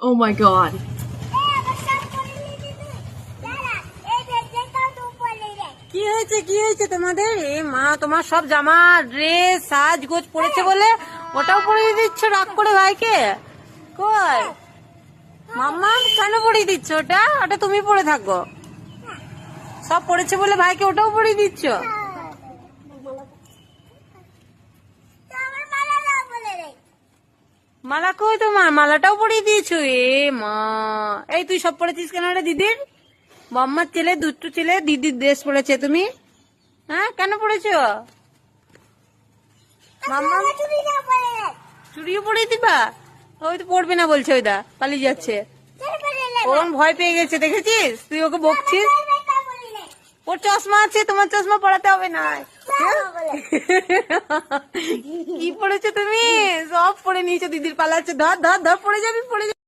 Oh my god. কি হয়েছে কি হয়েছে তোমাদের? এ মা, তোমার সব জামা ড্রেস সাজগোজ পড়েছে বলে ওটাও পরিয়ে দিচ্ছ রাগ করে ভাইকে? কই মাম্মা, কেন পরিয়ে দিচ্ছ ওটা? ওটা তুমি পরে থাকো। সব পড়েছে বলে ভাইকে ওটাও পরিয়ে দিচ্ছ? মালা কই তোমার? মালাটাও পরিয়ে দিয়েছো? এ মা, এই তুই সব পড়েছিস কেন রে? দিদির মাম্মার ছেলে, দুষ্টু ছেলে, দিদির ড্রেস পড়েছে, তুমি হ্যাঁ কেন পড়েছো? মাম্মা চুড়িও পরিয়ে দিবা? ওই তো পড়বে না বলছে, ওইটা পালিয়ে যাচ্ছে। ওরম ভয় পেয়ে গেছে, দেখেছিস? তুই ওকে বকছিস। ওর চশমা আছে, তোমার চশমা পড়াতে হবে না। কি পড়েছো তুমি? সব পড়ে নিয়েছো, দিদির পালাচ্ছে। ধর ধর ধর, পড়ে যাবি পড়ে যাবি।